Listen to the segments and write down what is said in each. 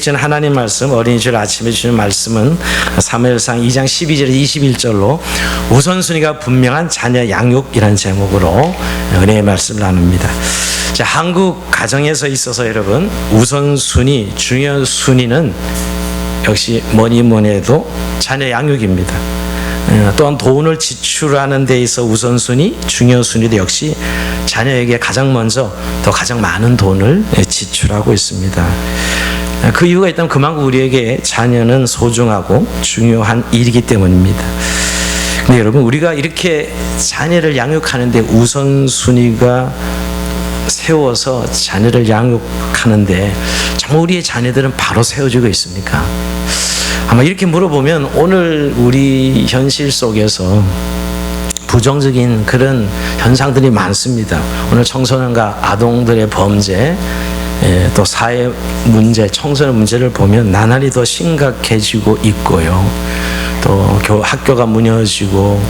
저는 하나님 말씀, 어린이 주일 아침에 주신 말씀은 사무엘상 2장 12절에서 21절로 우선순위가 분명한 자녀 양육이라는 제목으로 은혜의 말씀을 나눕니다. 자, 한국 가정에서 있어서 여러분, 우선순위, 중요 순위는 역시 뭐니 해도 자녀 양육입니다. 또한 돈을 지출하는 데 있어 우선순위, 중요순위도 역시 자녀에게 가장 먼저 더 가장 많은 돈을 지출하고 있습니다. 그 이유가 있다면 그만큼 우리에게 자녀는 소중하고 중요한 일이기 때문입니다. 근데 여러분, 우리가 이렇게 자녀를 양육하는데 우선순위가 세워서 자녀를 양육하는데 정말 우리의 자녀들은 바로 세워지고 있습니까? 아마 이렇게 물어보면 오늘 우리 현실 속에서 부정적인 그런 현상들이 많습니다. 오늘 청소년과 아동들의 범죄, 또 사회 문제, 청소년 문제를 보면 나날이 더 심각해지고 있고요. 또 학교가 무너지고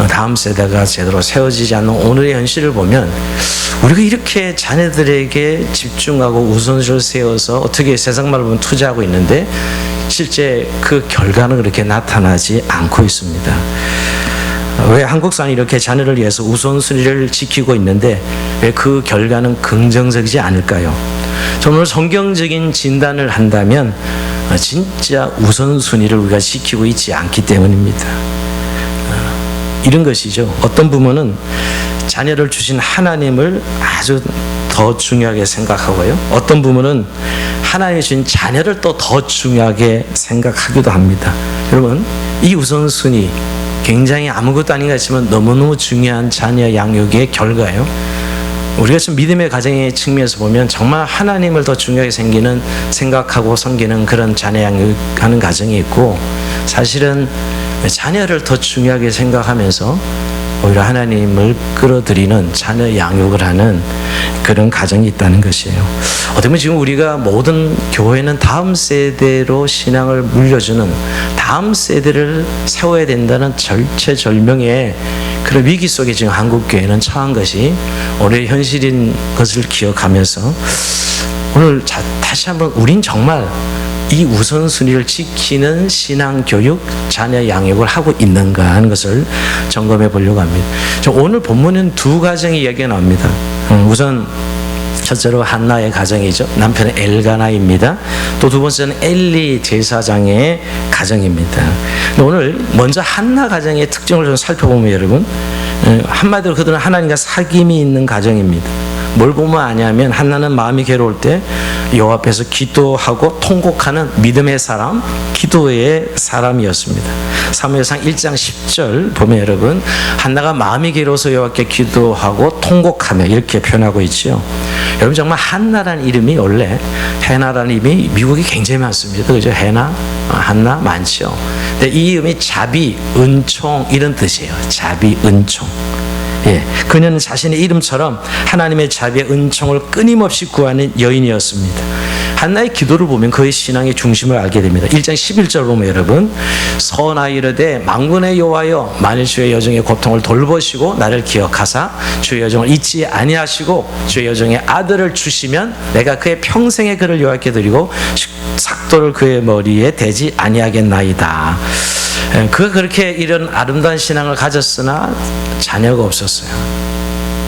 다음 세대가 제대로 세워지지 않는 오늘의 현실을 보면 우리가 이렇게 자녀들에게 집중하고 우선순위를 세워서 어떻게 세상 말로 보면 투자하고 있는데 실제 그 결과는 그렇게 나타나지 않고 있습니다. 왜 한국사는 이렇게 자녀를 위해서 우선순위를 지키고 있는데 왜 그 결과는 긍정적이지 않을까요? 저는 오늘 성경적인 진단을 한다면 진짜 우선순위를 우리가 지키고 있지 않기 때문입니다. 이런 것이죠. 어떤 부모는 자녀를 주신 하나님을 아주 더 중요하게 생각하고요. 어떤 부모는 하나님이 주신 자녀를 또 더 중요하게 생각하기도 합니다. 여러분, 이 우선순위 굉장히 아무것도 아닌 것 같지만 너무너무 중요한 자녀 양육의 결과예요. 우리가 지금 믿음의 가정의 측면에서 보면 정말 하나님을 더 중요하게 생각하고 섬기는 그런 자녀 양육하는 가정이 있고, 사실은 자녀를 더 중요하게 생각하면서 오히려 하나님을 끌어들이는 자녀 양육을 하는 그런 가정이 있다는 것이에요. 어떻게 보면 지금 우리가 모든 교회는 다음 세대로 신앙을 물려주는, 다음 세대를 세워야 된다는 절체절명의 그런 위기 속에 지금 한국 교회는 처한 것이 오늘 현실인 것을 기억하면서 오늘 다시 한번 우린 정말 이 우선순위를 지키는 신앙교육, 자녀 양육을 하고 있는가 하는 것을 점검해 보려고 합니다. 오늘 본문은 두 가정의 이야기가 나옵니다. 우선 첫째로 한나의 가정이죠. 남편은 엘가나입니다. 또 두 번째는 엘리 제사장의 가정입니다. 오늘 먼저 한나 가정의 특징을 좀 살펴보면 여러분, 한마디로 그들은 하나님과 사귐이 있는 가정입니다. 뭘 보면 아냐면 한나는 마음이 괴로울 때 여호와 앞에서 기도하고 통곡하는 믿음의 사람, 기도의 사람이었습니다. 사무엘상 1장 10절 보면 여러분, 한나가 마음이 괴로워서 여호와께 기도하고 통곡하며 이렇게 표현하고 있죠. 여러분, 정말 한나라는 이름이 원래 해나라는 이름이 미국에 굉장히 많습니다. 그죠? 해나, 한나 많죠. 근데 이 이름이 자비, 은총 이런 뜻이에요. 자비, 은총. 예, 그녀는 자신의 이름처럼 하나님의 자비의 은총을 끊임없이 구하는 여인이었습니다. 한나의 기도를 보면 그의 신앙의 중심을 알게 됩니다. 1장 11절 보면 여러분, 선하이르되 만군의 여호와여, 만일 주의 여종의 고통을 돌보시고 나를 기억하사 주의 여종을 잊지 아니하시고 주의 여종의 아들을 주시면 내가 그의 평생의 그를 여호와께 드리고 삭도를 그의 머리에 대지 아니하겠나이다. 그가 그렇게 이런 아름다운 신앙을 가졌으나 자녀가 없었어요.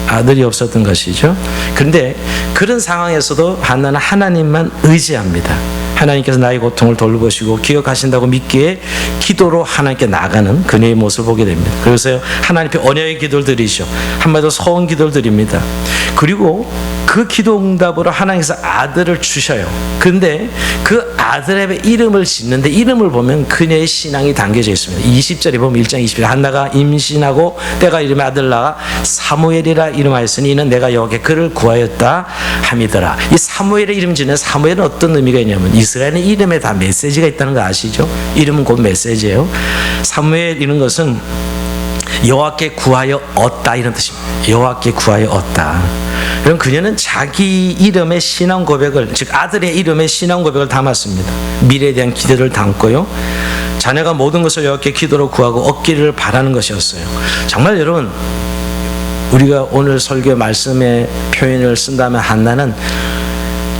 아들이 없었던 것이죠. 그런데 그런 상황에서도 한나는 하나님만 의지합니다. 하나님께서 나의 고통을 돌보시고 기억하신다고 믿기에 기도로 하나님께 나가는 그녀의 모습을 보게 됩니다. 그래서 하나님께 언약의 기도를 드리죠. 한마디로 소원 기도를 드립니다. 그리고 그 기도 응답으로 하나님께서 아들을 주셔요. 그런데 그 아들의 이름을 짓는데 이름을 보면 그녀의 신앙이 담겨져 있습니다. 20절에 보면 1장 20절, 한나가 임신하고 때가 이름에 아들 낳아 사무엘이라 이름하였으니 이는 내가 여호와께 그를 구하였다 함이더라. 이 사무엘의 이름 짓는 사무엘은 어떤 의미가 있냐면 이스라엘의 이름에 다 메시지가 있다는 거 아시죠? 이름은 곧 메시지예요. 사무엘 이런 것은 여호와께 구하여 얻다 이런 뜻입니다. 여호와께 구하여 얻다. 그럼 그녀는 자기 이름의 신앙 고백을, 즉 아들의 이름의 신앙 고백을 담았습니다. 미래에 대한 기대를 담고요. 자녀가 모든 것을 여호와께 기도로 구하고 얻기를 바라는 것이었어요. 정말 여러분, 우리가 오늘 설교 말씀의 표현을 쓴다면 한나는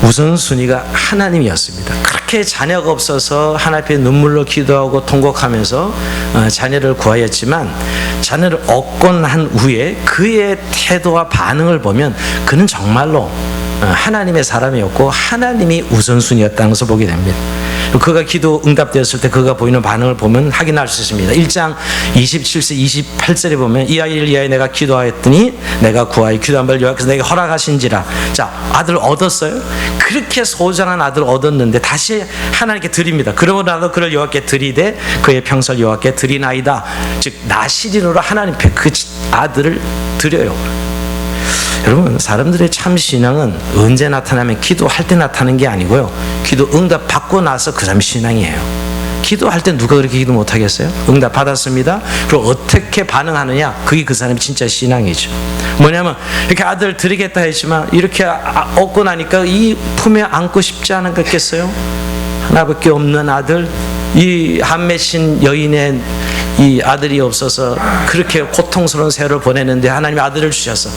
우선순위가 하나님이었습니다. 그렇게 자녀가 없어서 하나님 앞에 눈물로 기도하고 통곡하면서 자녀를 구하였지만 자녀를 얻고 난 후에 그의 태도와 반응을 보면 그는 정말로 하나님의 사람이었고 하나님이 우선순위였다는 것을 보게 됩니다. 그가 기도 응답되었을 때 그가 보이는 반응을 보면 확인할 수 있습니다. 1장 27절 28절에 보면 이 아이를 위하여 내가 기도하였더니 내가 구하여 기도한 바를 여호와께서 내게 허락하신지라. 자, 아들 얻었어요. 그렇게 소중한 아들 얻었는데 다시 하나님께 드립니다. 그러고 나도 그를 여호와께 드리되 그의 평설 여호와께 드리나이다. 즉 나시린으로 하나님 앞에 그 아들을 드려요. 여러분, 사람들의 참 신앙은 언제 나타나면 기도할 때 나타나는 게 아니고요, 기도 응답 받고 나서 그 사람이 신앙이에요. 기도할 때 누가 그렇게 기도 못하겠어요? 응답 받았습니다. 그리고 어떻게 반응하느냐, 그게 그 사람이 진짜 신앙이죠. 뭐냐면 이렇게 아들 드리겠다 했지만 이렇게 얻고 나니까 이 품에 안고 싶지 않은 거겠어요? 하나밖에 없는 아들, 이 한맺힌 여인의 이 아들이 없어서 그렇게 고통스러운 세월을 보내는데 하나님이 아들을 주셔서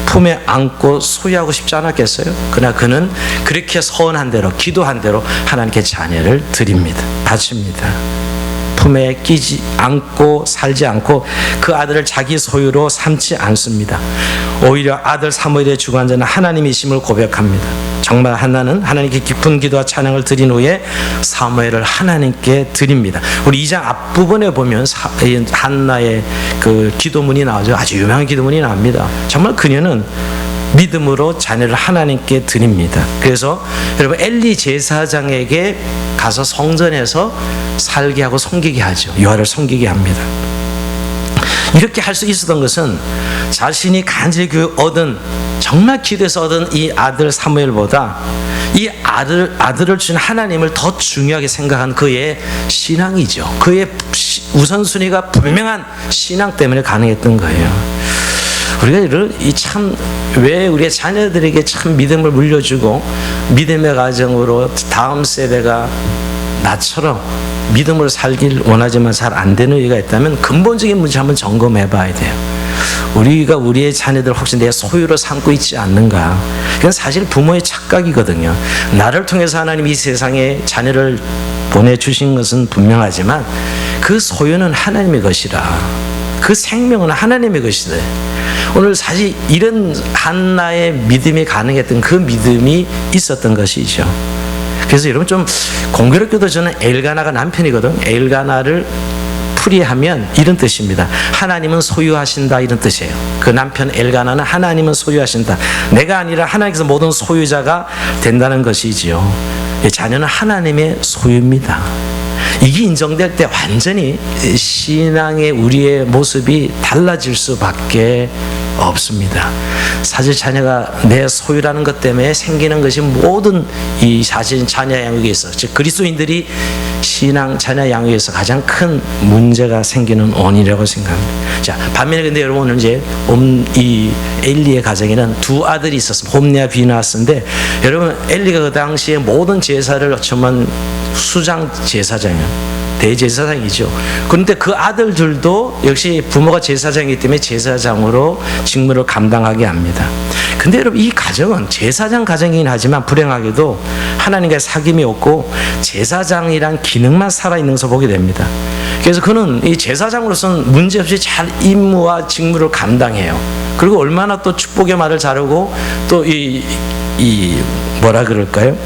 품에 안고 소유하고 싶지 않았겠어요? 그러나 그는 그렇게 서원한 대로, 기도한 대로 하나님께 자녀를 드립니다. 바칩니다. 품에 끼지 않고 살지 않고 그 아들을 자기 소유로 삼지 않습니다. 오히려 아들 사무엘의 주관자는 하나님이심을 고백합니다. 정말 한나는 하나님께 깊은 기도와 찬양을 드린 후에 사무엘을 하나님께 드립니다. 우리 2장 앞부분에 보면 한나의 그 기도문이 나오죠. 아주 유명한 기도문이 나옵니다. 정말 그녀는 믿음으로 자녀를 하나님께 드립니다. 그래서 여러분, 엘리 제사장에게 가서 성전에서 살게 하고 섬기게 하죠. 요한을 섬기게 합니다. 이렇게 할 수 있었던 것은 자신이 간절히 얻은, 정말 기도해서 얻은 이 아들 사무엘보다 이 아들을 주신 하나님을 더 중요하게 생각한 그의 신앙이죠. 그의 우선순위가 분명한 신앙 때문에 가능했던 거예요. 우리가 왜 우리의 자녀들에게 참 믿음을 물려주고 믿음의 가정으로 다음 세대가 나처럼 믿음을 살길 원하지만 잘 안 되는 이유가 있다면 근본적인 문제 한번 점검해 봐야 돼요. 우리가 우리의 자녀들 혹시 내 소유로 삼고 있지 않는가? 그건 사실 부모의 착각이거든요. 나를 통해서 하나님이 이 세상에 자녀를 보내주신 것은 분명하지만 그 소유는 하나님의 것이라, 그 생명은 하나님의 것이다. 오늘 사실 이런 한나의 믿음이 가능했던 그 믿음이 있었던 것이죠. 그래서 여러분, 좀 공교롭게도 저는 엘가나가 남편이거든. 엘가나를 풀이하면 이런 뜻입니다. 하나님은 소유하신다, 이런 뜻이에요. 그 남편 엘가나는 하나님은 소유하신다, 내가 아니라 하나님께서 모든 소유자가 된다는 것이지요. 자녀는 하나님의 소유입니다. 이게 인정될 때 완전히 신앙의 우리의 모습이 달라질 수밖에 없습니다. 사실 자녀가 내 소유라는 것 때문에 생기는 것이 모든 이 사실 자녀 양육에서, 즉 그리스도인들이 신앙 자녀 양육에서 가장 큰 문제가 생기는 원인이라고 생각합니다. 자, 반면에 근데 여러분, 오늘 이제 이 엘리의 가정에는 두 아들이 있었습니다. 홈리와 비느하스인데, 여러분, 엘리가 그 당시에 모든 제사를 처음은 수장 제사장이에요. 대제사장이죠. 그런데 그 아들들도 역시 부모가 제사장이기 때문에 제사장으로 직무를 감당하게 합니다. 근데 여러분, 이 가정은 제사장 가정이긴 하지만 불행하게도 하나님과의 사귐이 없고 제사장이란 기능만 살아있는 것을 보게 됩니다. 그래서 그는 이 제사장으로서는 문제없이 잘 임무와 직무를 감당해요. 그리고 얼마나 또 축복의 말을 잘하고 또 뭐라 그럴까요?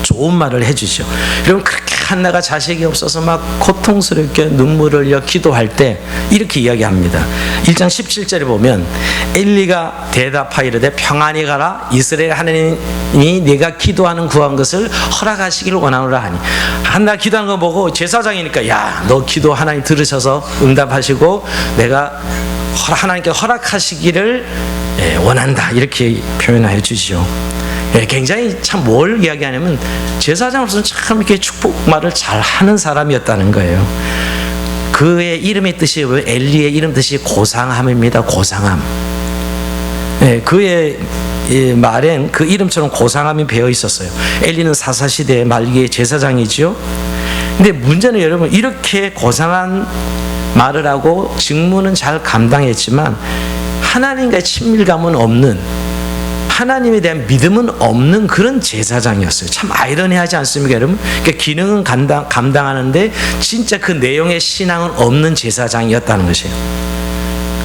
좋은 말을 해주죠. 여러분, 그렇게 한나가 자식이 없어서 막 고통스럽게 눈물을 흘려 기도할 때 이렇게 이야기합니다. 1장 17절에 보면 엘리가 대답하이르되 평안히 가라, 이스라엘 하나님이 네가 기도하는 구한 것을 허락하시기를 원하노라 하니. 한나 기도하는 거 보고 제사장이니까, 야, 너 기도 하나님 들으셔서 응답하시고 내가 하나님께 허락하시기를 원한다, 이렇게 표현하여 주시죠. 굉장히 참 뭘 이야기하냐면 제사장으로서는 참 이렇게 축복 말을 잘 하는 사람이었다는 거예요. 그의 이름의 뜻이, 엘리의 이름 뜻이 고상함입니다. 고상함. 그의 말엔 그 이름처럼 고상함이 배어 있었어요. 엘리는 사사시대의 말기의 제사장이죠. 근데 문제는 여러분, 이렇게 고상한 말을 하고 직무는 잘 감당했지만 하나님과의 친밀감은 없는, 하나님에 대한 믿음은 없는 그런 제사장이었어요. 참 아이러니하지 않습니까, 여러분? 그러니까 기능은 감당하는데 진짜 그 내용의 신앙은 없는 제사장이었다는 것이에요.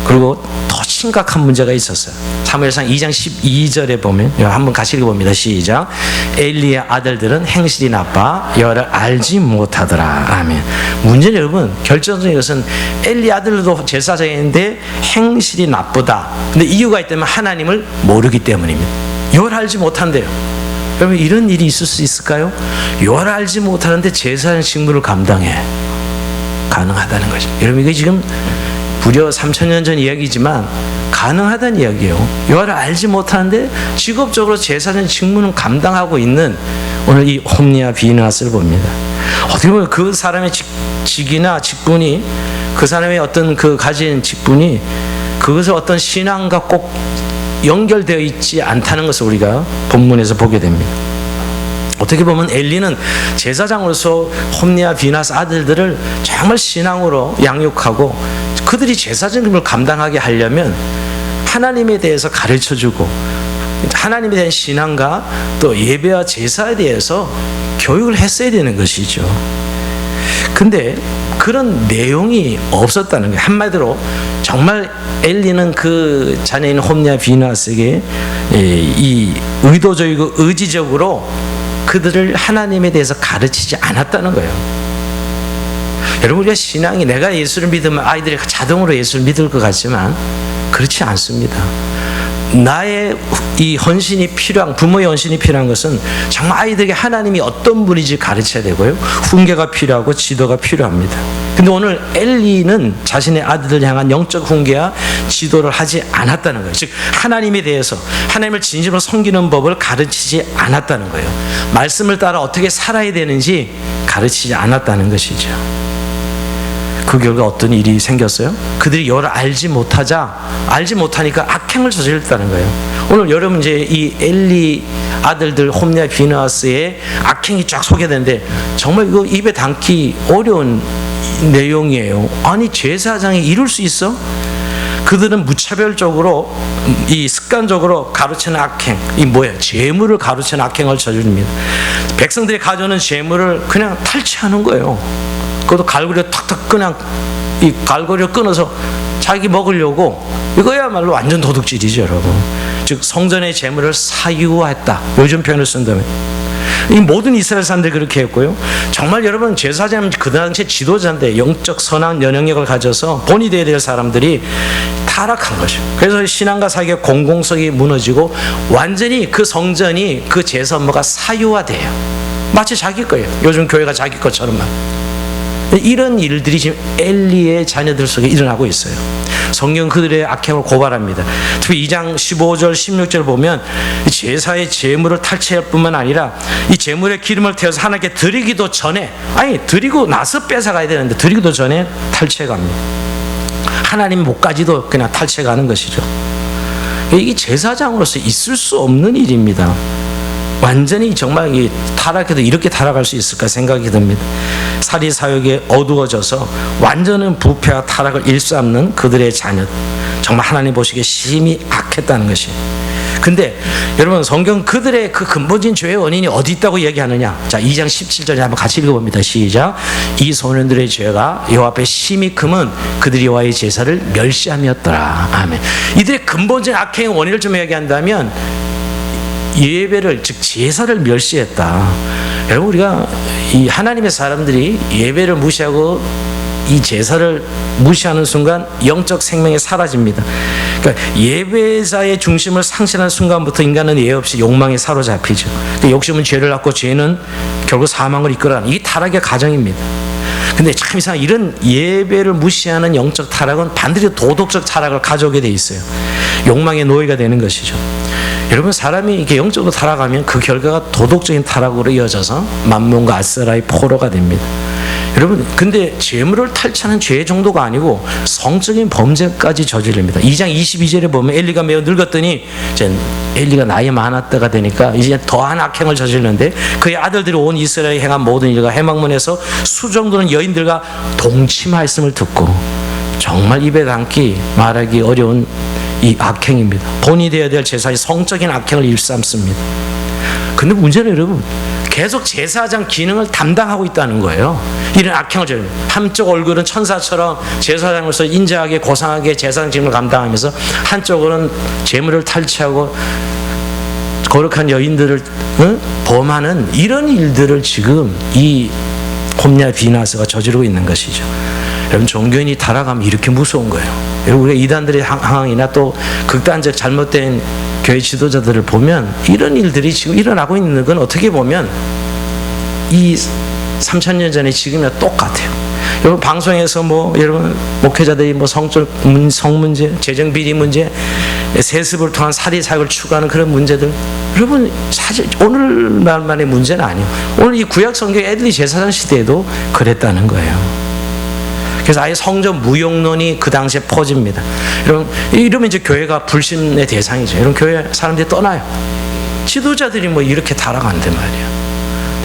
그리고 더 심각한 문제가 있었어요. 사무엘상 2장 12절에 보면 한번 같이 읽어봅니다. 시작. 엘리의 아들들은 행실이 나빠 여호와를 알지 못하더라. 아멘. 문제는 여러분, 결정적인 것은 엘리 아들도 제사장인데 행실이 나쁘다. 근데 이유가 있다면 하나님을 모르기 때문입니다. 여호와를 알지 못한대요. 여러분, 이런 일이 있을 수 있을까요? 여호와를 알지 못하는데 제사장 직무를 감당해. 가능하다는 거죠. 여러분, 이게 지금 무려 3,000년 전 이야기지만 가능하다는 이야기예요. 여호와를 알지 못하는데 직업적으로 제사장 직무는 감당하고 있는 오늘 이 홈리와 비느하스를 봅니다. 어떻게 보면 그 사람의 직이나 직분이, 그 사람의 어떤 그 가진 직분이 그것을 어떤 신앙과 꼭 연결되어 있지 않다는 것을 우리가 본문에서 보게 됩니다. 어떻게 보면 엘리는 제사장으로서 홈리와 비느하스 아들들을 정말 신앙으로 양육하고 그들이 제사장님을 감당하게 하려면 하나님에 대해서 가르쳐주고 하나님에 대한 신앙과 또 예배와 제사에 대해서 교육을 했어야 되는 것이죠. 근데 그런 내용이 없었다는 거예요. 한마디로 정말 엘리는 그 자녀인 홈리와 비느하스에게 이 의도적이고 의지적으로 그들을 하나님에 대해서 가르치지 않았다는 거예요. 여러분, 우리가 신앙이 내가 예수를 믿으면 아이들이 자동으로 예수를 믿을 것 같지만 그렇지 않습니다. 나의 이 헌신이 필요한, 부모의 헌신이 필요한 것은 정말 아이들에게 하나님이 어떤 분인지 가르쳐야 되고요, 훈계가 필요하고 지도가 필요합니다. 근데 오늘 엘리는 자신의 아들을 향한 영적 훈계와 지도를 하지 않았다는 거예요. 즉 하나님에 대해서, 하나님을 진심으로 섬기는 법을 가르치지 않았다는 거예요. 말씀을 따라 어떻게 살아야 되는지 가르치지 않았다는 것이죠. 그 결과 어떤 일이 생겼어요? 그들이 여호와를 알지 못하니까 악행을 저질렀다는 거예요. 오늘 여러분, 이제 이 엘리 아들들 홈리와 비느하스의 악행이 쫙 소개되는데 정말 이거 입에 담기 어려운 내용이에요. 아니, 제사장이 이룰 수 있어? 그들은 무차별적으로, 이 습관적으로 가르치는 악행, 이 뭐예요? 재물을 가르치는 악행을 저지릅니다. 백성들이 가져오는 재물을 그냥 탈취하는 거예요. 그것도 갈고리를 탁탁 그냥 이 갈고리를 끊어서 자기 먹으려고, 이거야말로 완전 도둑질이죠, 여러분. 즉 성전의 재물을 사유화했다, 요즘 표현을 쓴다면. 이 모든 이스라엘 사람들이 그렇게 했고요. 정말 여러분, 제사장은 그 당시에 지도자인데 영적 선한 영향력을 가져서 본이 되어야 될 사람들이 타락한 거죠. 그래서 신앙과 사역의 공공성이 무너지고 완전히 그 성전이, 그 제사 업무가 사유화돼요. 마치 자기 거예요. 요즘 교회가 자기 것처럼만. 이런 일들이 지금 엘리의 자녀들 속에 일어나고 있어요. 성경 그들의 악행을 고발합니다. 특히 2장 15절 16절 보면 제사의 제물을 탈취할 뿐만 아니라 이 제물의 기름을 태워서 하나님께 드리기도 전에, 아니 드리고 나서 뺏어가야 되는데 드리기도 전에 탈취해갑니다. 하나님 목까지도 그냥 탈취해가는 것이죠. 이게 제사장으로서 있을 수 없는 일입니다. 완전히 정말 타락해도 이렇게 타락할 수 있을까 생각이 듭니다. 사리 사욕에 어두워져서 완전한 부패와 타락을 일삼는 그들의 자녀, 정말 하나님 보시기에 심히 악했다는 것이. 근데 여러분, 성경 그들의 그 근본적인 죄의 원인이 어디 있다고 얘기하느냐? 자, 2장 17절에 한번 같이 읽어봅니다. 시작. 이 소년들의 죄가 여호와 앞에 심히 크면 그들이 여호와의 제사를 멸시함이었더라. 아멘. 이들의 근본적인 악행의 원인을 좀 얘기한다면 예배를, 즉 제사를 멸시했다. 여러분, 우리가 이 하나님의 사람들이 예배를 무시하고 이 제사를 무시하는 순간 영적 생명이 사라집니다. 그러니까 예배자의 중심을 상실하는 순간부터 인간은 예외 없이 욕망에 사로잡히죠. 욕심은 죄를 낳고 죄는 결국 사망을 이끌어가는, 이게 타락의 과정입니다. 근데 참 이상하게 이런 예배를 무시하는 영적 타락은 반드시 도덕적 타락을 가져오게 돼 있어요. 욕망의 노예가 되는 것이죠. 여러분, 사람이 이렇게 영적으로 타락하면 그 결과가 도덕적인 타락으로 이어져서 만몬과 아스라의 포로가 됩니다. 여러분, 근데 재물을 탈취하는 죄의 정도가 아니고 성적인 범죄까지 저지릅니다. 2장 22절에 보면 엘리가 매우 늙었더니 이제 엘리가 나이 많았다가 되니까 이제 더한 악행을 저지르는데 그의 아들들이 온 이스라엘에 행한 모든 일과 해막문에서 수정도는 여인들과 동침하였음을 듣고, 정말 입에 담기 말하기 어려운 이 악행입니다. 돈이 되어야 될 제사장이 성적인 악행을 일삼습니다. 근데 문제는 여러분, 계속 제사장 기능을 담당하고 있다는 거예요. 이런 악행을 저지르는, 한쪽 얼굴은 천사처럼 제사장으로서 인자하게 고상하게 제사장 직무를 감당하면서 한쪽으로는 재물을 탈취하고 거룩한 여인들을 범하는 이런 일들을 지금 이 홈냐 비나스가 저지르고 있는 것이죠. 여러분, 종교인이 타락하면 이렇게 무서운 거예요. 여러분, 우리가 이단들의 상황이나 또 극단적 잘못된 교회 지도자들을 보면 이런 일들이 지금 일어나고 있는 건 어떻게 보면 이 3000년 전에 지금이랑 똑같아요. 여러분, 방송에서 여러분 목회자들이 성 문제, 재정 비리 문제, 세습을 통한 사리 사욕을 추구하는 그런 문제들, 여러분 사실 오늘날만의 문제는 아니에요. 오늘 이 구약 성경 엘리 제사장 시대에도 그랬다는 거예요. 그래서 아예 성전 무용론이 그 당시에 퍼집니다. 여러분, 이러면 이제 교회가 불신의 대상이죠. 여러분, 교회 사람들이 떠나요. 지도자들이 이렇게 타락한단 말이에요.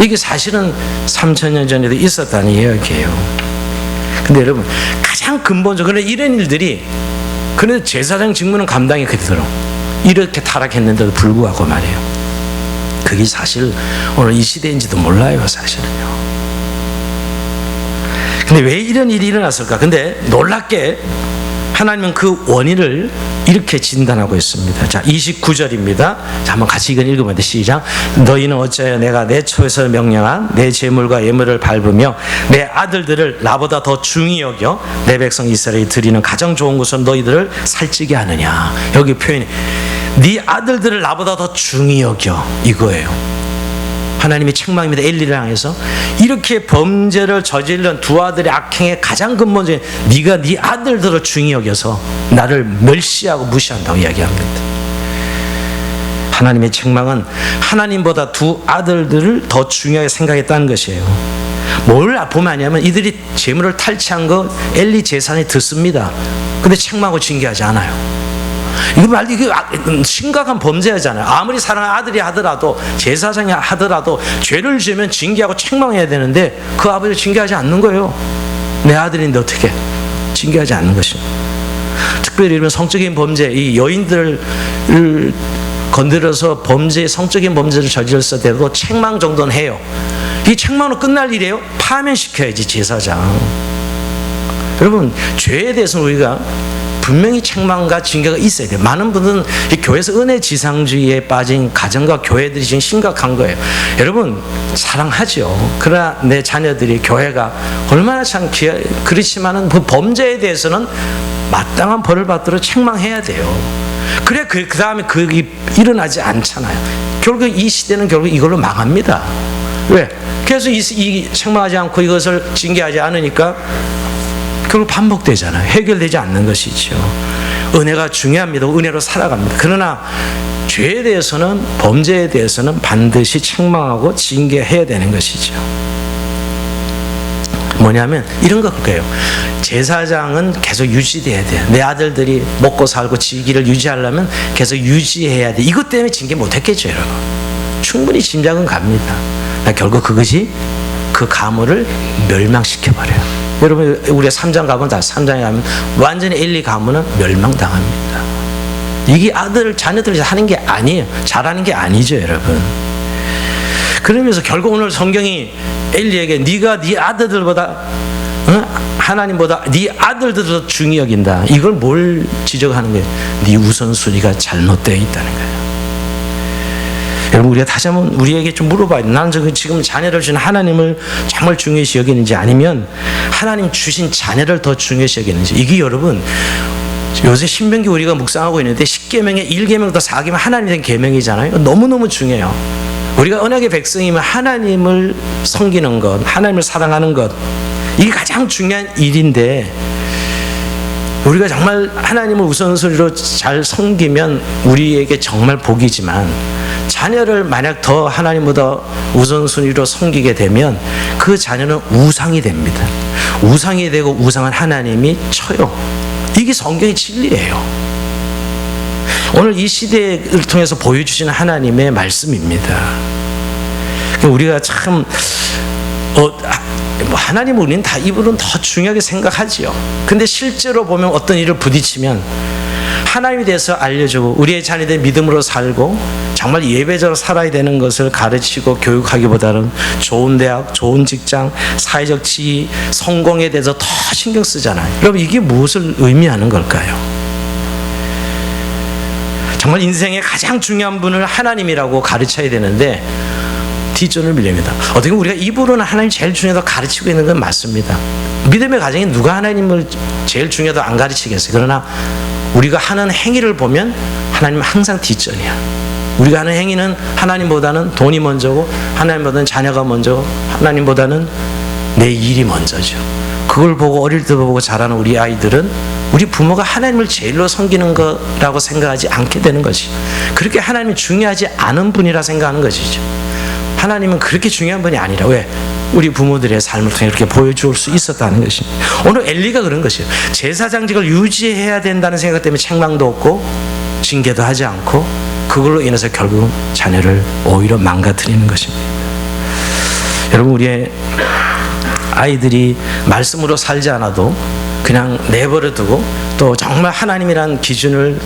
이게 사실은 3000년 전에도 있었다는 이야기예요. 근데 여러분, 가장 근본적으로 이런 일들이, 그런데 제사장 직무는 감당이 되도록 이렇게 타락했는데도 불구하고 말이에요. 그게 사실 오늘 이 시대인지도 몰라요, 사실은요. 근데 왜 이런 일이 일어났을까? 근데 놀랍게 하나님은 그 원인을 이렇게 진단하고 있습니다. 자, 29절입니다. 자, 한번 같이 이건 읽으면 돼. 시작. 너희는 어찌하여 내가 내 초에서 명령한 내 제물과 예물을 밟으며 내 아들들을 나보다 더 중히 여겨 내 백성 이스라엘이 드리는 가장 좋은 것은 너희들을 살찌게 하느냐. 여기 표현이 네 아들들을 나보다 더 중히 여겨, 이거예요. 하나님의 책망입니다. 엘리를 향해서 이렇게 범죄를 저지른 두 아들의 악행의 가장 근본적인, 네가 네 아들들을 중히 여겨서 나를 멸시하고 무시한다고 이야기합니다. 하나님의 책망은 하나님보다 두 아들들을 더 중요하게 생각했다는 것이에요. 뭘 보면 아냐면 이들이 재물을 탈취한 거 엘리 제사장이 듣습니다. 근데 책망하고 징계하지 않아요. 이게 심각한 범죄잖아요. 아무리 사랑하는 아들이 하더라도, 제사장이 하더라도 죄를 지으면 징계하고 책망해야 되는데 그 아버지를 징계하지 않는 거예요. 내 아들인데 어떻게 징계하지 않는 것입니다. 특별히 이런 성적인 범죄, 이 여인들을 건드려서 성적인 범죄를 저질렀을 때도 책망 정도는 해요. 이 책망으로 끝날 일이에요? 파면시켜야지, 제사장. 여러분, 죄에 대해서는 우리가 분명히 책망과 징계가 있어야 돼요. 많은 분들은 이 교회에서 은혜 지상주의에 빠진 가정과 교회들이 지금 심각한 거예요. 여러분, 사랑하죠. 그러나 내 자녀들이 교회가 얼마나 참 그렇지만은 그 범죄에 대해서는 마땅한 벌을 받도록 책망해야 돼요. 그래, 그 다음에 그게 일어나지 않잖아요. 결국 이 시대는 결국 이걸로 망합니다. 왜? 그래서 이 책망하지 않고 이것을 징계하지 않으니까 결국 반복되잖아요. 해결되지 않는 것이죠. 은혜가 중요합니다. 은혜로 살아갑니다. 그러나 죄에 대해서는, 범죄에 대해서는 반드시 책망하고 징계해야 되는 것이죠. 뭐냐면 이런 거예요. 제사장은 계속 유지돼야 돼요. 내 아들들이 먹고 살고 지기를 유지하려면 계속 유지해야 돼. 이것 때문에 징계 못했겠죠, 여러분. 충분히 짐작은 갑니다. 결국 그것이 그 가문을 멸망시켜버려요. 여러분, 우리가 3장 가면 3장에 가면 완전히 엘리 가문은 멸망당합니다. 이게 자녀들이 하는 게 아니에요. 잘하는 게 아니죠, 여러분. 그러면서 결국 오늘 성경이 엘리에게 네가 네 아들들보다 하나님보다 네 아들들을 더 중히 여긴다. 이걸 뭘 지적하는 거예요? 네 우선순위가 잘못되어 있다는 거예요. 여러분, 우리가 다시 한번 우리에게 좀 물어봐야 돼. 나는 지금 자녀를 주신 하나님을 정말 중요시 여기는지, 아니면 하나님 주신 자녀를 더 중요시 여기는지. 이게 여러분, 요새 신명기 우리가 묵상하고 있는데 10계명에 1계명부터 4계명 하나님에 대한 계명이잖아요. 너무너무 중요해요. 우리가 언약의 백성이면 하나님을 섬기는 것, 하나님을 사랑하는 것, 이게 가장 중요한 일인데, 우리가 정말 하나님을 우선순위로 잘 섬기면 우리에게 정말 복이지만, 자녀를 만약 더 하나님보다 우선순위로 섬기게 되면 그 자녀는 우상이 됩니다. 우상이 되고 우상은 하나님이 쳐요. 이게 성경의 진리예요. 오늘 이 시대를 통해서 보여주시는 하나님의 말씀입니다. 우리가 참 하나님, 우리는 다 이분은 더 중요하게 생각하지요. 근데 실제로 보면 어떤 일을 부딪히면 하나님에 대해서 알려주고 우리의 자녀들이 믿음으로 살고 정말 예배자로 살아야 되는 것을 가르치고 교육하기보다는 좋은 대학, 좋은 직장, 사회적 지위, 성공에 대해서 더 신경 쓰잖아요. 여러분, 이게 무엇을 의미하는 걸까요? 정말 인생의 가장 중요한 분을 하나님이라고 가르쳐야 되는데 뒷전을 밀립니다. 어떻게 보면 우리가 입으로는 하나님 제일 중요하다고 가르치고 있는 건 맞습니다. 믿음의 가정에 누가 하나님을 제일 중요하다고 안 가르치겠어요? 그러나 우리가 하는 행위를 보면 하나님은 항상 뒷전이야. 우리가 하는 행위는 하나님보다는 돈이 먼저고 하나님보다는 자녀가 먼저고 하나님보다는 내 일이 먼저죠. 그걸 보고 어릴 때 보고 자라는 우리 아이들은 우리 부모가 하나님을 제일로 섬기는 거라고 생각하지 않게 되는 거지. 그렇게 하나님이 중요하지 않은 분이라 생각하는 것이죠. 하나님은 그렇게 중요한 분이 아니라. 왜? 우리 부모들의 삶을 통해 이렇게 보여줄 수 있었다는 것입니다. 오늘 엘리가 그런 것이에요. 제사장직을 유지해야 된다는 생각 때문에 책망도 없고 징계도 하지 않고 그걸로 인해서 결국 자녀를 오히려 망가뜨리는 것입니다. 여러분, 우리의 아이들이 말씀으로 살지 않아도 그냥 내버려 두고 또 정말 하나님이란 기준을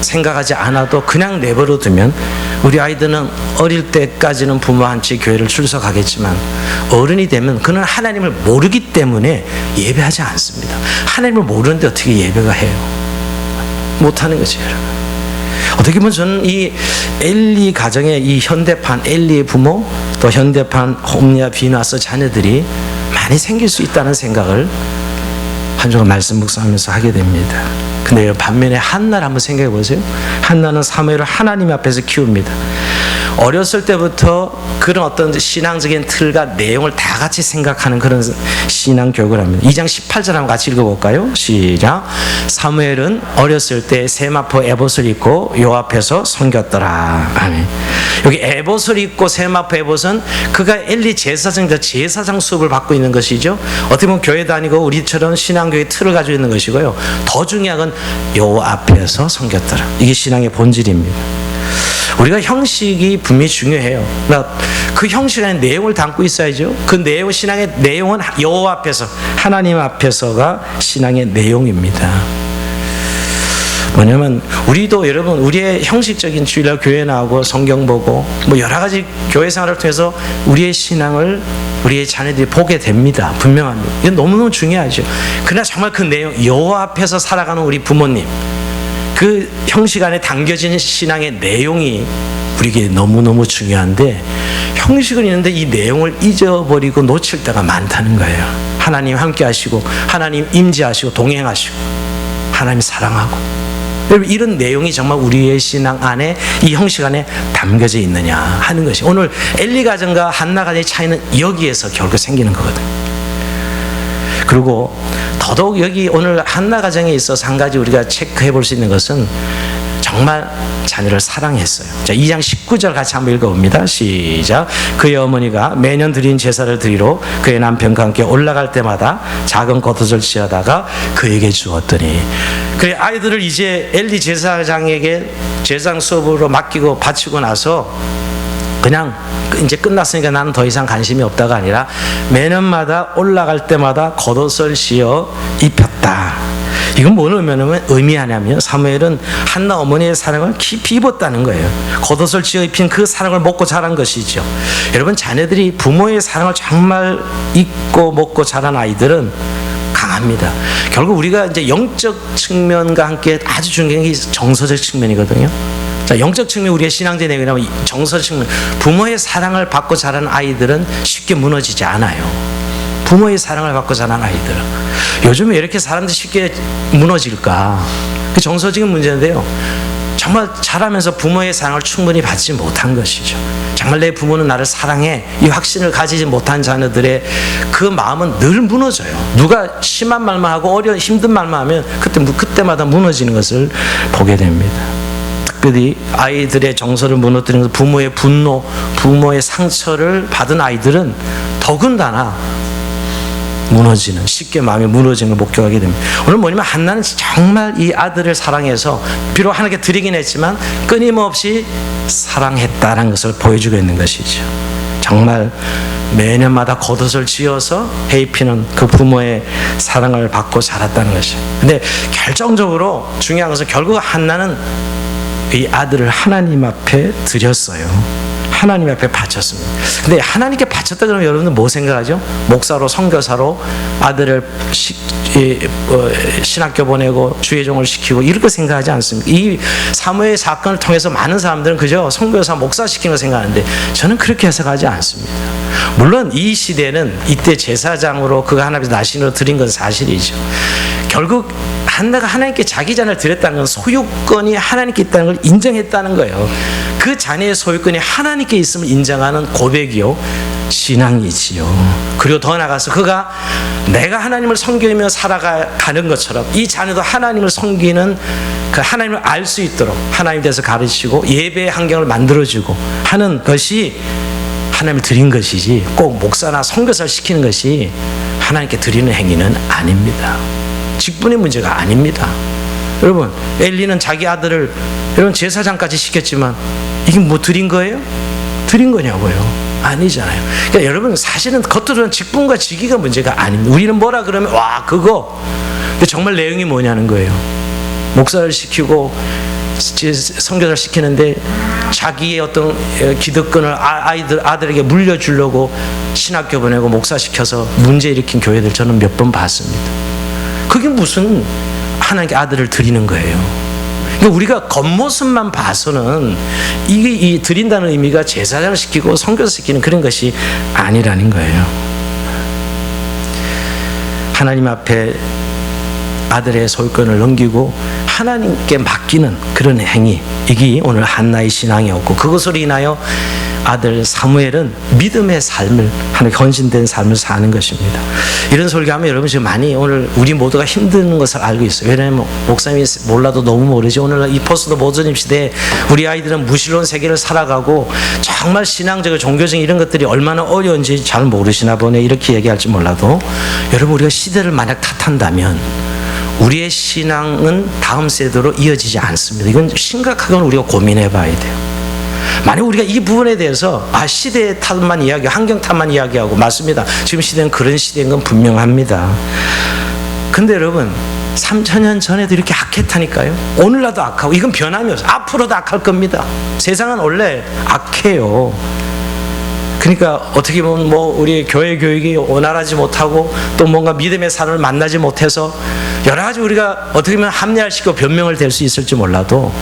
생각하지 않아도 그냥 내버려 두면 우리 아이들은 어릴 때까지는 부모와 함께 교회를 출석하겠지만 어른이 되면 그는 하나님을 모르기 때문에 예배하지 않습니다. 하나님을 모르는데 어떻게 예배가 해요? 못하는 거죠, 여러분. 어떻게 보면 저는 이 엘리 가정의 이 현대판 엘리의 부모 또 현대판 홈리와 비나스 자녀들이 많이 생길 수 있다는 생각을 한 주간 말씀 묵상하면서 하게 됩니다. 근데 반면에 한나를 한번 생각해 보세요. 한나는 사무엘을 하나님 앞에서 키웁니다. 어렸을 때부터 그런 어떤 신앙적인 틀과 내용을 다 같이 생각하는 그런 신앙 교육을 합니다. 2장 18절 한번 같이 읽어볼까요? 시작. 사무엘은 어렸을 때 세마포 에봇을 입고 요 앞에서 섬겼더라. 아멘. 여기 에봇을 입고 세마포 에봇은 그가 엘리 제사장 수업을 받고 있는 것이죠. 어떻게 보면 교회 다니고 우리처럼 신앙교의 틀을 가지고 있는 것이고요. 더 중요한 건 요 앞에서 섬겼더라. 이게 신앙의 본질입니다. 우리가 형식이 분명히 중요해요. 그 형식 안에 내용을 담고 있어야죠. 그 내용, 신앙의 내용은 여호와 앞에서, 하나님 앞에서가 신앙의 내용입니다. 뭐냐면 우리도 여러분 우리의 형식적인 주일날 교회 나오고 성경 보고 뭐 여러 가지 교회 생활을 통해서 우리의 신앙을 우리의 자녀들이 보게 됩니다. 분명합니다. 이건 너무너무 중요하죠. 그러나 정말 그 내용, 여호와 앞에서 살아가는 우리 부모님, 그 형식 안에 담겨진 신앙의 내용이 우리에게 너무너무 중요한데 형식은 있는데 이 내용을 잊어버리고 놓칠 때가 많다는 거예요. 하나님 함께 하시고 하나님 임재하시고 동행하시고 하나님 사랑하고 여러분, 이런 내용이 정말 우리의 신앙 안에 이 형식 안에 담겨져 있느냐 하는 것이 오늘 엘리 가정과 한나 가정의 차이는 여기에서 결국 생기는 거거든요. 그리고 더더욱 여기 오늘 한나 가정에 있어서 한 가지 우리가 체크해 볼 수 있는 것은 정말 자녀를 사랑했어요. 자, 2장 19절 같이 한번 읽어봅니다. 시작. 그의 어머니가 매년 드린 제사를 드리러 그의 남편과 함께 올라갈 때마다 작은 겉옷을 취하다가 그에게 주었더니 그의 아이들을 이제 엘리 제사장에게 제사장 수업으로 맡기고 바치고 나서 그냥 이제 끝났으니까 나는 더 이상 관심이 없다가 아니라 매년마다 올라갈 때마다 겉옷을 씌어 입혔다. 이건 뭘 의미하냐면 사무엘은 한나 어머니의 사랑을 깊이 입었다는 거예요. 겉옷을 씌어 입힌 그 사랑을 먹고 자란 것이죠. 여러분, 자녀들이 부모의 사랑을 정말 입고 먹고 자란 아이들은 강합니다. 결국 우리가 이제 영적 측면과 함께 아주 중요한 게 정서적 측면이거든요. 자, 영적 측면 우리의 신앙적 내용이라면 정서적 측면, 부모의 사랑을 받고 자란 아이들은 쉽게 무너지지 않아요. 부모의 사랑을 받고 자란 아이들은 요즘에 이렇게 사람들이 쉽게 무너질까? 그 정서적인 문제인데요. 정말 자라면서 부모의 사랑을 충분히 받지 못한 것이죠. 정말 내 부모는 나를 사랑해, 이 확신을 가지지 못한 자녀들의 그 마음은 늘 무너져요. 누가 심한 말만 하고 힘든 말만 하면 그때마다 무너지는 것을 보게 됩니다. 특별히 아이들의 정서를 무너뜨리는 부모의 분노, 부모의 상처를 받은 아이들은 더군다나 쉽게 마음이 무너지는 걸 목격하게 됩니다. 오늘 뭐냐면 한나는 정말 이 아들을 사랑해서 비록 하나님께 드리긴 했지만 끊임없이 사랑했다는 것을 보여주고 있는 것이죠. 정말 매년마다 겉옷을 지어서 헤이피는 그 부모의 사랑을 받고 자랐다는 것이에요. 근데 결정적으로 중요한 것은 결국 한나는 이 아들을 하나님 앞에 드렸어요. 하나님 앞에 바쳤습니다. 근데 하나님께 바쳤다 그러면 여러분들 뭐 생각하죠? 목사로 선교사로 아들을 신학교 보내고 주의종을 시키고 이렇게 생각하지 않습니다. 이 사무엘 사건을 통해서 많은 사람들은 그저 선교사 목사 시키는 거 생각하는데 저는 그렇게 해석하지 않습니다. 물론 이 시대는 이때 제사장으로 그가 하나님께서 나신으로 드린 건 사실이죠. 결국 한나가 하나님께 자기 자녀를 드렸다는 건 소유권이 하나님께 있다는 걸 인정했다는 거예요. 그 자녀의 소유권이 하나님께 있음을 인정하는 고백이요, 신앙이지요. 그리고 더 나아가서 그가 내가 하나님을 섬기며 살아가는 것처럼 이 자녀도 하나님을 섬기는 그 하나님을 알 수 있도록 하나님에 대해서 가르치고 예배의 환경을 만들어주고 하는 것이 하나님을 드린 것이지 꼭 목사나 선교사를 시키는 것이 하나님께 드리는 행위는 아닙니다. 직분의 문제가 아닙니다. 여러분, 엘리는 자기 아들을 여러분 제사장까지 시켰지만 이게 뭐 드린 거예요? 드린 거냐고요? 아니잖아요. 그러니까 여러분 사실은 겉으로는 직분과 직위가 문제가 아닙니다. 우리는 뭐라 그러면 와 그거. 근데 정말 내용이 뭐냐는 거예요. 목사를 시키고 선교사를 시키는데 자기의 어떤 기득권을 아들에게 물려주려고 신학교 보내고 목사 시켜서 문제 일으킨 교회들 저는 몇 번 봤습니다. 그게 무슨 하나님께 아들을 드리는 거예요. 그러니까 우리가 겉모습만 봐서는 이 드린다는 의미가 제사장을 시키고 선교사 시키는 그런 것이 아니라는 거예요. 하나님 앞에 아들의 소유권을 넘기고 하나님께 맡기는 그런 행위, 이게 오늘 한나의 신앙이었고 그것으로 인하여 아들 사무엘은 믿음의 삶을 하나님 헌신된 삶을 사는 것입니다. 이런 설교하면 여러분 지금 많이 오늘 우리 모두가 힘든 것을 알고 있어요. 왜냐하면 목사님이 몰라도 너무 모르지. 오늘 이 포스트 모더니즘 시대에 우리 아이들은 무신론 세계를 살아가고 정말 신앙적으로 종교적인 이런 것들이 얼마나 어려운지 잘 모르시나 보네. 이렇게 얘기할지 몰라도 여러분 우리가 시대를 만약 탓한다면 우리의 신앙은 다음 세대로 이어지지 않습니다. 이건 심각하게 우리가 고민해 봐야 돼요. 만약 우리가 이 부분에 대해서 시대의 탓만 이야기하고 환경 탓만 이야기하고 맞습니다. 지금 시대는 그런 시대인 건 분명합니다. 근데 여러분 3000년 전에도 이렇게 악했다니까요. 오늘날도 악하고 이건 변함이 없어요. 앞으로도 악할 겁니다. 세상은 원래 악해요. 그러니까 어떻게 보면 뭐 우리 교회 교육이 원활하지 못하고 또 뭔가 믿음의 삶을 만나지 못해서 여러 가지 우리가 어떻게 보면 합리화시키고 변명을 될 수 있을지 몰라도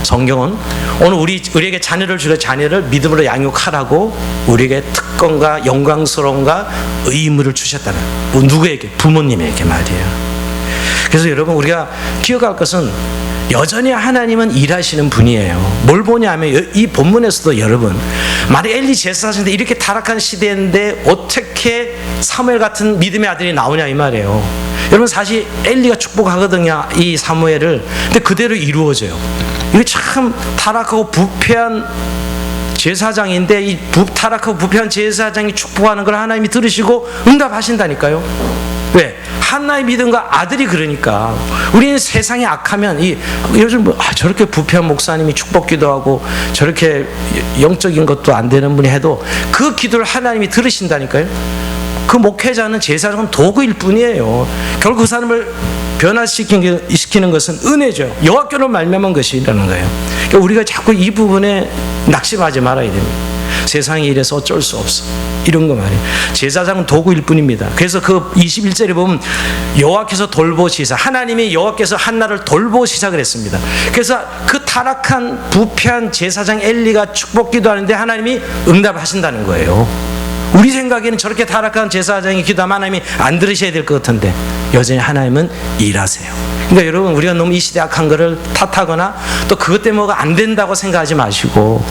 성경은 오늘 우리에게 자녀를 주려 자녀를 믿음으로 양육하라고 우리에게 특권과 영광스러움과 의무를 주셨다는 누구에게? 부모님에게 말이에요. 그래서 여러분 우리가 기억할 것은 여전히 하나님은 일하시는 분이에요. 뭘 보냐면 이 본문에서도 여러분 만약 엘리 제사장인데 이렇게 타락한 시대인데 어떻게 사무엘 같은 믿음의 아들이 나오냐 이 말이에요. 여러분 사실 엘리가 축복하거든요 이 사무엘을. 근데 그대로 이루어져요. 이게 참 타락하고 부패한 제사장인데 이 타락하고 부패한 제사장이 축복하는 걸 하나님이 들으시고 응답하신다니까요. 왜? 한나의 믿음과 아들이 그러니까. 우리는 세상이 악하면 요즘 저렇게 부패한 목사님이 축복 기도하고 저렇게 영적인 것도 안 되는 분이 해도 그 기도를 하나님이 들으신다니까요. 그 목회자는 제사장은 도구일 뿐이에요. 결국 그 사람을 변화시키는 것은 은혜죠. 여호와께로 말미암은 것이라는 거예요. 그러니까 우리가 자꾸 이 부분에 낙심하지 말아야 됩니다. 세상이 이래서 어쩔 수 없어. 이런 거 말이에요. 제사장은 도구일 뿐입니다. 그래서 그 21절에 보면 여호와께서 돌보시사 하나님이 여호와께서 한나를 돌보시사 그랬습니다. 그래서 그 타락한 부패한 제사장 엘리가 축복 기도하는데 하나님이 응답하신다는 거예요. 우리 생각에는 저렇게 타락한 제사장이 기도하면 하나님이 안 들으셔야 될 것 같은데 여전히 하나님은 일하세요. 그러니까 여러분 우리가 너무 이 시대 악한 거를 탓하거나 또 그것 때문에 뭐가 안 된다고 생각하지 마시고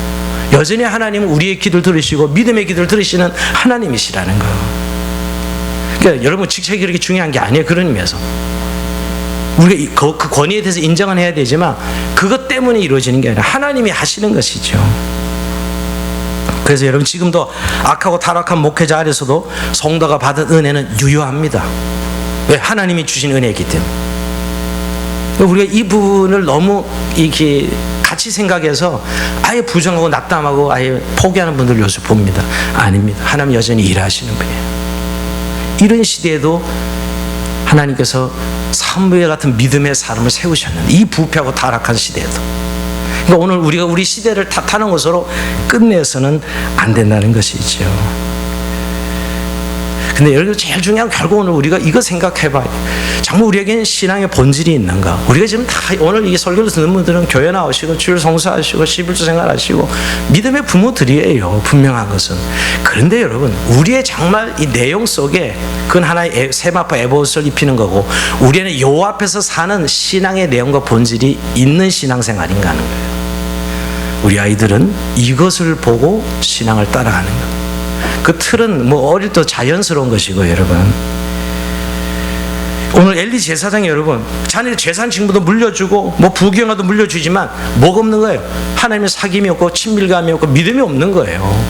여전히 하나님은 우리의 기도를 들으시고 믿음의 기도를 들으시는 하나님이시라는 거예요. 그러니까 여러분 직책이 그렇게 중요한 게 아니에요. 그런 의미에서 우리가 그 권위에 대해서 인정은 해야 되지만 그것 때문에 이루어지는 게 아니라 하나님이 하시는 것이죠. 그래서 여러분 지금도 악하고 타락한 목회자 아래서도 성도가 받은 은혜는 유효합니다. 왜? 하나님이 주신 은혜이기 때문에. 우리가 이 부분을 너무 이렇게 같이 생각해서 아예 부정하고 낙담하고 아예 포기하는 분들 요새 봅니다. 아닙니다. 하나님 여전히 일하시는 분이에요. 이런 시대에도 하나님께서 사무엘 같은 믿음의 사람을 세우셨는데, 이 부패하고 타락한 시대에도. 그러니까 오늘 우리가 우리 시대를 탓하는 것으로 끝내서는 안 된다는 것이죠. 근데 여러분, 제일 중요한 건 결국 오늘 우리가 이거 생각해봐요. 정말 우리에게는 신앙의 본질이 있는가? 우리가 지금 다 오늘 이 설교를 듣는 분들은 교회 나오시고 주일 성수하시고 11조 생활하시고 믿음의 부모들이에요. 분명한 것은. 그런데 여러분, 우리의 정말 이 내용 속에 그건 하나의 세마포 에봇을 입히는 거고, 우리는 요 앞에서 사는 신앙의 내용과 본질이 있는 신앙생활인가 하는 거예요. 우리 아이들은 이것을 보고 신앙을 따라가는 거예요. 그 틀은 뭐 어릴 때 자연스러운 것이고, 여러분. 오늘 엘리 제사장이 여러분, 자네 재산 징부도 물려주고 뭐 부귀영화도 물려주지만 뭐가 없는 거예요? 하나님의 사귐이 없고 친밀감이 없고 믿음이 없는 거예요.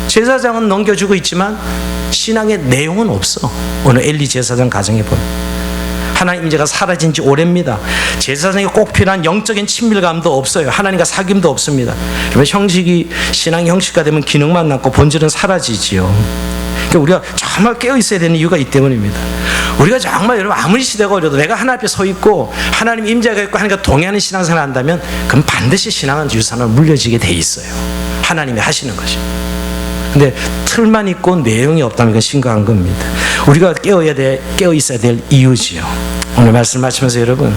제사장은 넘겨주고 있지만 신앙의 내용은 없어. 오늘 엘리 제사장 가정에 보면 하나님 임재가 사라진 지 오래입니다. 제사장이 꼭 필요한 영적인 친밀감도 없어요. 하나님과 사귐도 없습니다. 형식이, 신앙이 형식화 되면 기능만 남고 본질은 사라지지요. 그러니까 우리가 정말 깨어 있어야 되는 이유가 이 때문입니다. 우리가 정말 여러분, 아무리 시대가 어려도 내가 하나님 앞에 서 있고 하나님 임재가 있고 하나님과 동의하는 신앙생활을 한다면 그럼 반드시 신앙은 유산으로 물려지게 돼 있어요. 하나님이 하시는 것이. 근데 틀만 있고 내용이 없다면 그건 심각한 겁니다. 우리가 깨어 있어야 될 이유지요. 오늘 말씀하시면서 여러분,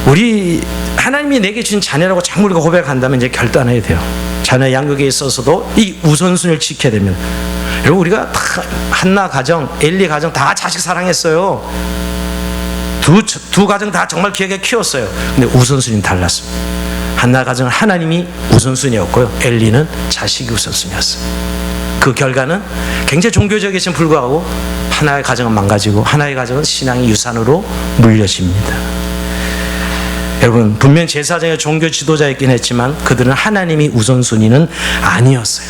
우리 하나님이 내게 주신 자녀라고 정말 우리가 고백한다면 이제 결단해야 돼요. 자녀 양육에 있어서도 이 우선순위를 지켜야 됩니다. 여러분, 우리가 다 한나 가정, 엘리 가정 다 자식 사랑했어요. 두 가정 다 정말 귀하게 키웠어요. 근데 우선순위는 달랐습니다. 한나 가정은 하나님이 우선순위였고요, 엘리는 자식이 우선순위였어요. 그 결과는 굉장히 종교적이신 불구하고 하나의 가정은 망가지고 하나의 가정은 신앙의 유산으로 물려집니다. 여러분, 분명 제사장의 종교 지도자였긴 했지만 그들은 하나님이 우선순위는 아니었어요.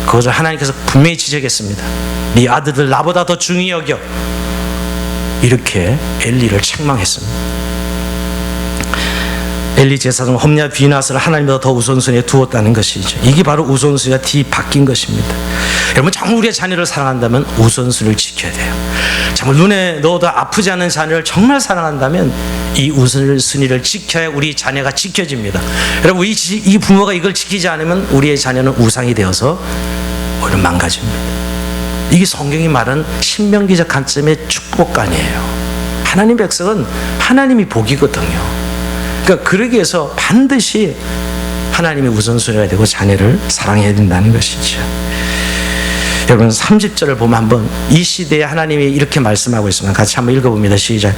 그것을 하나님께서 분명히 지적했습니다. 네 아들들 나보다 더 중히 여겨. 이렇게 엘리를 책망했습니다. 엘리 제사장 홈냐 비나스를 하나님보다 더 우선순위에 두었다는 것이죠. 이게 바로 우선순위가 뒤바뀐 것입니다. 여러분, 정말 우리의 자녀를 사랑한다면 우선순위를 지켜야 돼요. 정말 눈에 넣어도 아프지 않은 자녀를 정말 사랑한다면 이 우선순위를 지켜야 우리 자녀가 지켜집니다. 여러분, 이 부모가 이걸 지키지 않으면 우리의 자녀는 우상이 되어서 오히려 망가집니다. 이게 성경이 말하는 신명기적 관점의 축복관이에요. 하나님 백성은 하나님이 복이거든요. 그러니까 그러기 위해서 반드시 하나님의 우선순위가 되고 자녀를 사랑해야 된다는 것이죠. 여러분, 30절을 보면 한번 이 시대에 하나님이 이렇게 말씀하고 있습니다. 같이 한번 읽어봅니다. 시작.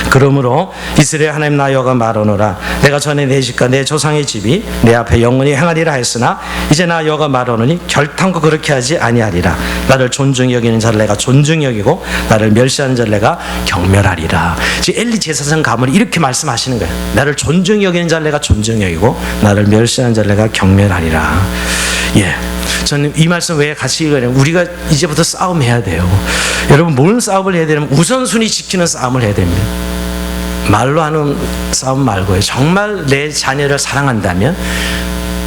그러므로 이스라엘 하나님 나 여호와가 말하노라. 내가 전에 내 집과 내 조상의 집이 내 앞에 영원히 행하리라 했으나 이제 나 여호와가 말하노니 결탄코 그렇게 하지 아니하리라. 나를 존중히 여기는 자를 내가 존중히 여기고 나를 멸시하는 자를 내가 경멸하리라. 지금 엘리 제사장 가문이 이렇게 말씀하시는 거예요. 나를 존중히 여기는 자를 내가 존중히 여기고 나를 멸시하는 자를 내가 경멸하리라. 예. 저는 이 말씀 왜 같이 읽으냐면 우리가 이제부터 싸움해야 돼요. 여러분, 뭔 싸움을 해야 되냐면 우선순위 지키는 싸움을 해야 됩니다. 말로 하는 싸움 말고요. 정말 내 자녀를 사랑한다면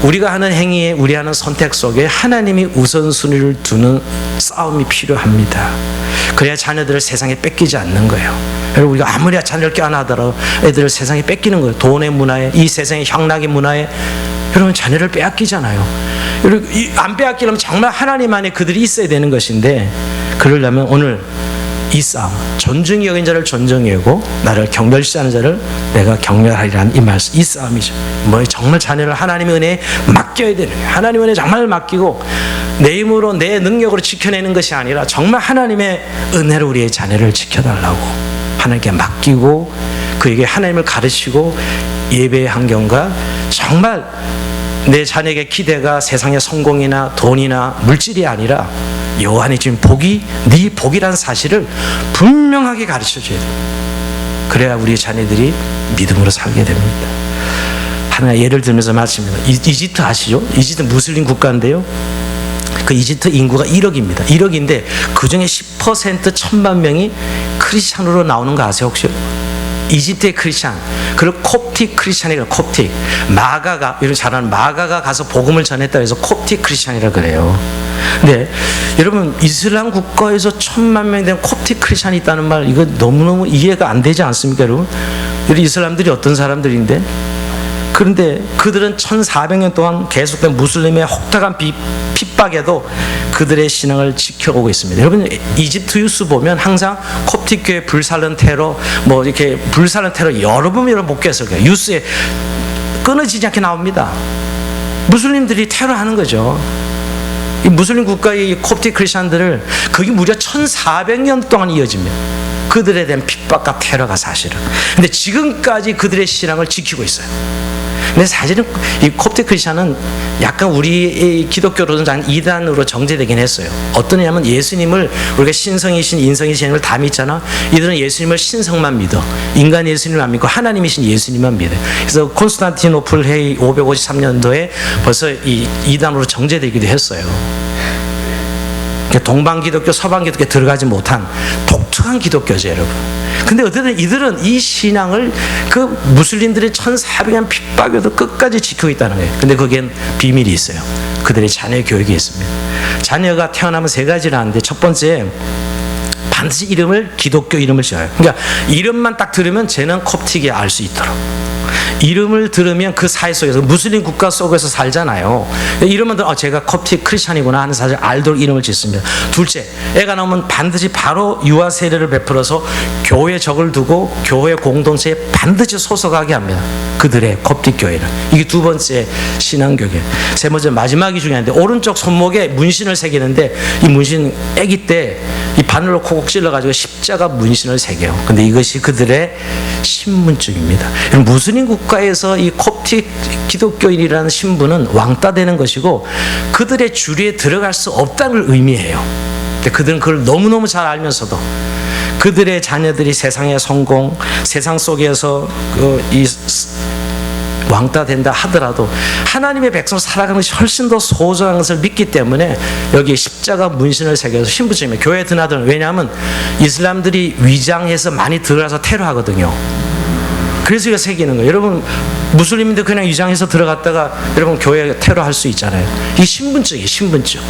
우리가 하는 행위에, 우리 하는 선택 속에 하나님이 우선순위를 두는 싸움이 필요합니다. 그래야 자녀들을 세상에 뺏기지 않는 거예요. 여러분, 우리가 아무리 자녀를 껴안하더라도 애들을 세상에 뺏기는 거예요. 돈의 문화에, 이 세상의 향락의 문화에 여러분 자녀를 빼앗기잖아요. 여러분, 안 빼앗기려면 정말 하나님 안에 그들이 있어야 되는 것인데, 그러려면 오늘 이 싸움, 존중히 여긴 자를 존중히 여기고 나를 경멸시하는 자를 내가 경멸하리라는 이 말씀, 이 싸움이죠. 뭐 정말 자녀를 하나님의 은혜에 맡겨야 되는 거예요. 하나님의 은혜에 정말 맡기고 내 힘으로 내 능력으로 지켜내는 것이 아니라 정말 하나님의 은혜로 우리의 자녀를 지켜달라고 하나님께 맡기고 그에게 하나님을 가르치고 예배의 환경과 정말 내 자녀에게 기대가 세상의 성공이나 돈이나 물질이 아니라 여호와의 주신 복이 네 복이라는 사실을 분명하게 가르쳐줘야 돼요. 그래야 우리 자녀들이 믿음으로 살게 됩니다. 하나 예를 들면서 말씀입니다. 이집트 아시죠? 이집트 무슬림 국가인데요. 그 이집트 인구가 1억입니다. 1억인데 그 중에 10% 1000만 명이 크리스찬으로 나오는 거 아세요 혹시? 이집트의 크리스찬, 그리고 콥틱 크리스찬이라 콥틱, 마가가, 이런 잘 아는 마가가 가서 복음을 전했다 해서 콥틱 크리스찬이라 그래요. 근데 여러분, 이슬람 국가에서 1000만 명이 된 콥틱 크리스찬이 있다는 말, 이거 너무너무 이해가 안 되지 않습니까, 여러분? 이 사람들이 어떤 사람들인데? 그런데 그들은 1400년 동안 계속된 무슬림의 혹독한 핍박에도 그들의 신앙을 지켜오고 있습니다. 여러분, 이집트 뉴스 보면 항상 콥틱 교회 불살른 테러, 뭐 이렇게 불살른 테러 여러 번 목격해서 뉴스에 끊어지지 않게 나옵니다. 무슬림들이 테러하는 거죠. 이 무슬림 국가의 콥틱 크리스천들을 그게 무려 1400년 동안 이어집니다. 그들에 대한 핍박과 테러가 사실은. 근데 지금까지 그들의 신앙을 지키고 있어요. 근데 사실은 이 콥틱 크리스천은 약간 우리 기독교로는 이단으로 정제되긴 했어요. 어떠냐면 예수님을 우리가 신성이신 인성이신 걸 다 믿잖아. 이들은 예수님을 신성만 믿어. 인간 예수님을 안 믿고 하나님이신 예수님만 믿어요. 그래서 콘스탄티노플 회의 553년도에 벌써 이 이단으로 정제되기도 했어요. 동방 기독교, 서방 기독교에 들어가지 못한 독특한 기독교죠, 여러분. 근데 어쨌든 이들은 이 신앙을 그 무슬림들의 1400년 핍박에도 끝까지 지키고 있다는 거예요. 근데 거기엔 비밀이 있어요. 그들의 자녀 교육이 있습니다. 자녀가 태어나면 3가지를 하는데, 첫 번째, 반드시 이름을 기독교 이름을 지어요. 그러니까 이름만 딱 들으면 쟤는 콥틱이 알 수 있도록. 이름을 들으면 그 사회 속에서 무슬림 국가 속에서 살잖아요. 이름만 들으면 제가 콥틱 크리스찬이구나 하는 사실 알도록 이름을 짓습니다. 둘째, 애가 나오면 반드시 바로 유아 세례를 베풀어서 교회 적을 두고 교회 공동체에 반드시 소속하게 합니다. 그들의 콥틱 교회는. 이게 두 번째 신앙교육이에요. 세 번째, 마지막이 중요한데, 오른쪽 손목에 문신을 새기는데, 이 문신 아기 때 이 바늘로 콕콕 찔러가지고 십자가 문신을 새겨요. 근데 이것이 그들의 신분증입니다. 무슬림 국가에서 이 콥틱 기독교인이라는 신분은 왕따 되는 것이고 그들의 주류에 들어갈 수 없다는 걸 의미해요. 근데 그들은 그걸 너무너무 잘 알면서도 그들의 자녀들이 세상의 성공, 세상 속에서 왕따 된다 하더라도 하나님의 백성 살아가는 것이 훨씬 더 소중한 것을 믿기 때문에 여기 십자가 문신을 새겨서 신분증입니다. 교회에 드나드는. 왜냐하면 이슬람들이 위장해서 많이 들어가서 테러하거든요. 그래서 이거 새기는 거예요. 여러분, 무슬림인데 그냥 위장해서 들어갔다가 여러분 교회 테러할 수 있잖아요. 이 신분증이에요, 신분증.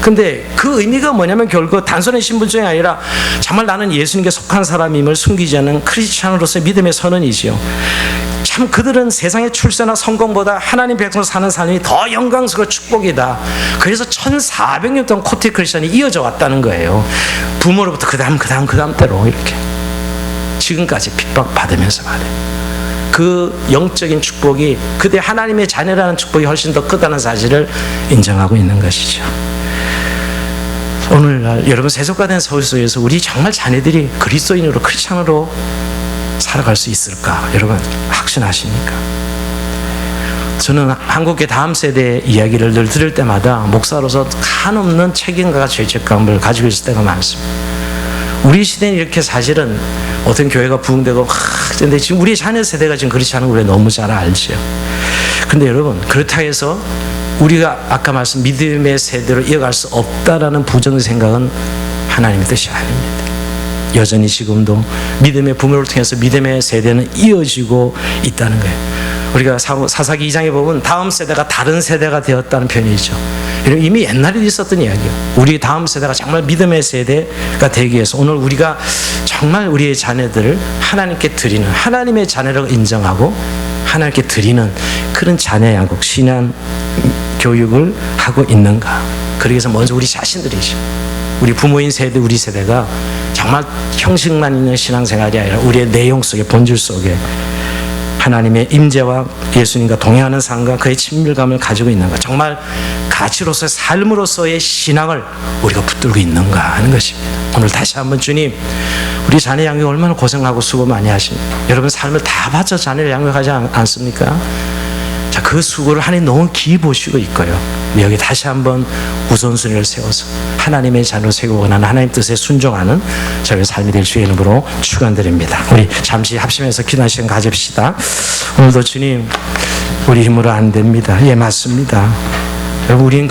근데 그 의미가 뭐냐면 결국 단순한 신분증이 아니라 정말 나는 예수님께 속한 사람임을 숨기지 않는 크리스찬으로서의 믿음의 선언이지요. 참 그들은 세상의 출세나 성공보다 하나님 백성 사는 삶이 더 영광스러운 축복이다. 그래서 1400년 동안 콥틱 크리스찬이 이어져 왔다는 거예요. 부모로부터 그 다음 때로 이렇게 지금까지 핍박받으면서 말이에요. 그 영적인 축복이 그대 하나님의 자녀라는 축복이 훨씬 더 크다는 사실을 인정하고 있는 것이죠. 오늘날 여러분 세속화된 사회 속에서 우리 정말 자녀들이 그리스도인으로 크리스찬으로 살아갈 수 있을까? 여러분 확신하십니까? 저는 한국의 다음 세대 이야기를 늘 들을 때마다 목사로서 한없는 책임과 죄책감을 가지고 있을 때가 많습니다. 우리 시대는 이렇게 사실은 어떤 교회가 부흥되고 근데 지금 우리 자녀 세대가 지금 그렇지 않은 걸 너무 잘 알죠. 근데 여러분 그렇다 해서 우리가 아까 말씀 믿음의 세대로 이어갈 수 없다라는 부정의 생각은 하나님의 뜻이 아닙니다. 여전히 지금도 믿음의 부모를 통해서 믿음의 세대는 이어지고 있다는 거예요. 우리가 사사기 2장에 보면 다음 세대가 다른 세대가 되었다는 표현이죠. 이미 옛날에 있었던 이야기예요. 우리 다음 세대가 정말 믿음의 세대가 되기 위해서 오늘 우리가 정말 우리의 자녀들을 하나님께 드리는 하나님의 자녀라고 인정하고 하나님께 드리는 그런 자녀 양육, 신앙 교육을 하고 있는가. 그러기 위해서 먼저 우리 자신들이죠. 우리 부모인 세대, 우리 세대가 정말 형식만 있는 신앙생활이 아니라 우리의 내용 속에, 본질 속에 하나님의 임재와 예수님과 동행하는 삶과 그의 친밀감을 가지고 있는가. 정말 가치로서의 삶으로서의 신앙을 우리가 붙들고 있는가 하는 것입니다. 오늘 다시 한번 주님, 우리 자녀 양육 얼마나 고생하고 수고 많이 하십니까? 여러분 삶을 다 바쳐 자녀를 양육하지 않습니까? 자, 그 수고를 하나님 너무 기이 보시고 있고요. 여기 다시 한번 우선순위를 세워서 하나님의 자녀를 세우고 원하는 하나님 뜻에 순종하는 저의 삶이 될 주의 이름으로 축원드립니다. 우리 잠시 합심해서 기도하는 시간 가집시다. 오늘도 주님, 우리 힘으로 안 됩니다. 예, 맞습니다. 여러분, 우리는